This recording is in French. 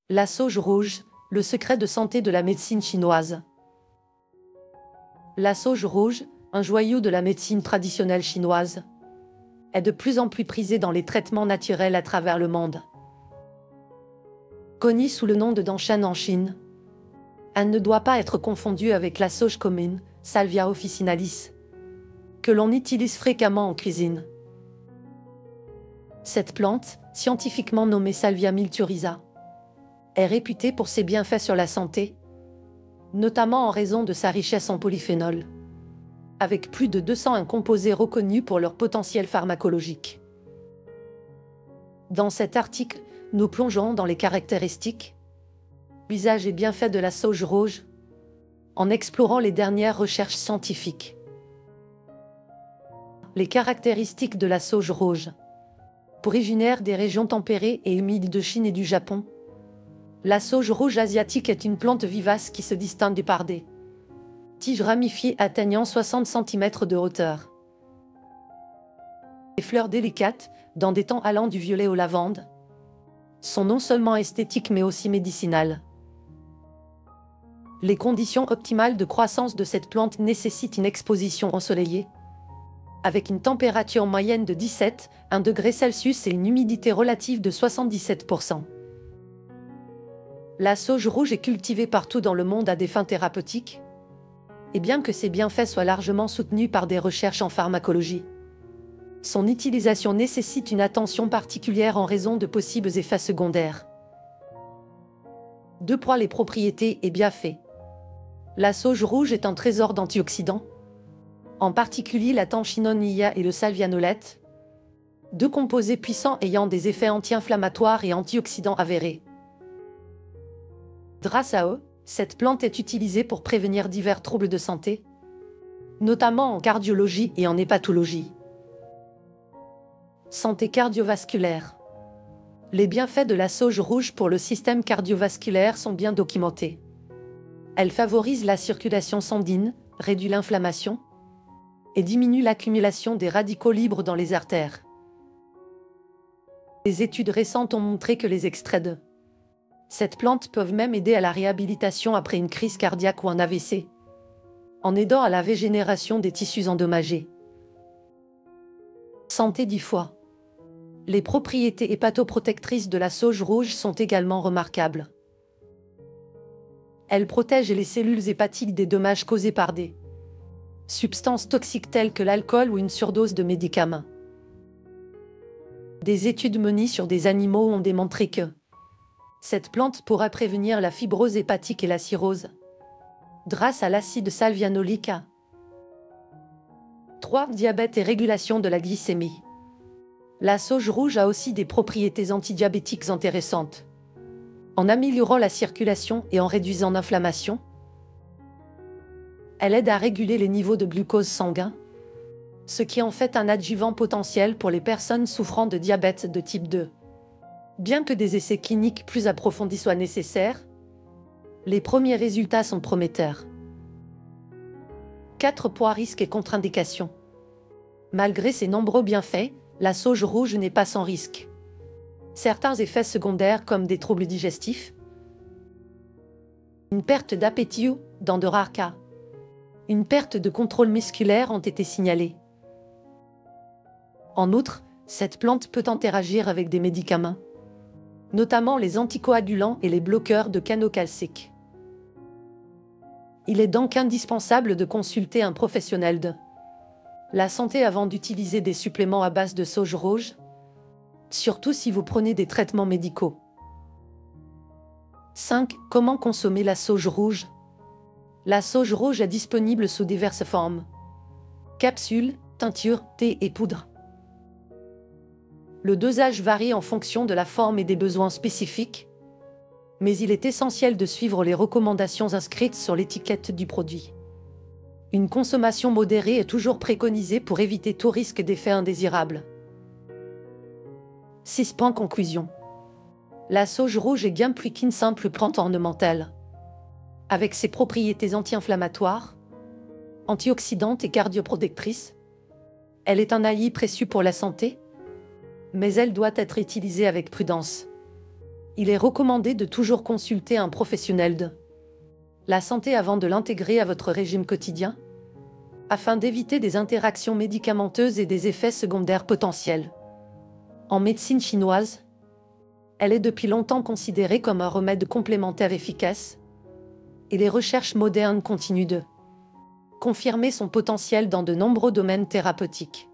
La sauge rouge, le secret de santé de la médecine chinoise. La sauge rouge, un joyau de la médecine traditionnelle chinoise, est de plus en plus prisée dans les traitements naturels à travers le monde. Connue sous le nom de danshan en Chine, elle ne doit pas être confondue avec la sauge commune, Salvia officinalis, que l'on utilise fréquemment en cuisine. Cette plante, scientifiquement nommée Salvia milturiza, est réputée pour ses bienfaits sur la santé, notamment en raison de sa richesse en polyphénols, avec plus de 201 composés reconnus pour leur potentiel pharmacologique. Dans cet article, nous plongeons dans les caractéristiques, usages et bienfaits de la sauge rouge, en explorant les dernières recherches scientifiques. Les caractéristiques de la sauge rouge. Originaire des régions tempérées et humides de Chine et du Japon, la sauge rouge asiatique est une plante vivace qui se distingue par des tiges ramifiées atteignant 60 cm de hauteur. Les fleurs délicates, dans des tons allant du violet au lavande, sont non seulement esthétiques mais aussi médicinales. Les conditions optimales de croissance de cette plante nécessitent une exposition ensoleillée, avec une température moyenne de 17,1 degrés Celsius et une humidité relative de 77%. La sauge rouge est cultivée partout dans le monde à des fins thérapeutiques, et bien que ses bienfaits soient largement soutenus par des recherches en pharmacologie, son utilisation nécessite une attention particulière en raison de possibles effets secondaires. Les propriétés et bienfaits. La sauge rouge est un trésor d'antioxydants, en particulier la tanchinone-ia et le salvianolète, deux composés puissants ayant des effets anti-inflammatoires et antioxydants avérés. Grâce à eux, cette plante est utilisée pour prévenir divers troubles de santé, notamment en cardiologie et en hépatologie. Santé cardiovasculaire. Les bienfaits de la sauge rouge pour le système cardiovasculaire sont bien documentés. Elle favorise la circulation sanguine, réduit l'inflammation et diminue l'accumulation des radicaux libres dans les artères. Des études récentes ont montré que les extraits de cette plante peuvent même aider à la réhabilitation après une crise cardiaque ou un AVC, en aidant à la régénération des tissus endommagés. Santé du foie. Les propriétés hépatoprotectrices de la sauge rouge sont également remarquables. Elle protège les cellules hépatiques des dommages causés par des substances toxiques telles que l'alcool ou une surdose de médicaments. Des études menées sur des animaux ont démontré que cette plante pourra prévenir la fibrose hépatique et la cirrhose, grâce à l'acide salvianolique. 3. Diabète et régulation de la glycémie. La sauge rouge a aussi des propriétés antidiabétiques intéressantes. En améliorant la circulation et en réduisant l'inflammation, elle aide à réguler les niveaux de glucose sanguin, ce qui en fait un adjuvant potentiel pour les personnes souffrant de diabète de type 2. Bien que des essais cliniques plus approfondis soient nécessaires, les premiers résultats sont prometteurs. 4. Risques et contre-indications. Malgré ses nombreux bienfaits, la sauge rouge n'est pas sans risque. Certains effets secondaires comme des troubles digestifs, une perte d'appétit ou, dans de rares cas, une perte de contrôle musculaire ont été signalés. En outre, cette plante peut interagir avec des médicaments, notamment les anticoagulants et les bloqueurs de canaux calciques. Il est donc indispensable de consulter un professionnel de la santé avant d'utiliser des suppléments à base de sauge rouge, surtout si vous prenez des traitements médicaux. 5. Comment consommer la sauge rouge? La sauge rouge est disponible sous diverses formes: capsules, teinture, thé et poudre. Le dosage varie en fonction de la forme et des besoins spécifiques, mais il est essentiel de suivre les recommandations inscrites sur l'étiquette du produit. Une consommation modérée est toujours préconisée pour éviter tout risque d'effets indésirables. 6. Conclusion. La sauge rouge est bien plus qu'une simple plante ornementale. Avec ses propriétés anti-inflammatoires, antioxydantes et cardioprotectrices, elle est un allié précieux pour la santé, mais elle doit être utilisée avec prudence. Il est recommandé de toujours consulter un professionnel de la santé avant de l'intégrer à votre régime quotidien, afin d'éviter des interactions médicamenteuses et des effets secondaires potentiels. En médecine chinoise, elle est depuis longtemps considérée comme un remède complémentaire efficace, et les recherches modernes continuent de confirmer son potentiel dans de nombreux domaines thérapeutiques.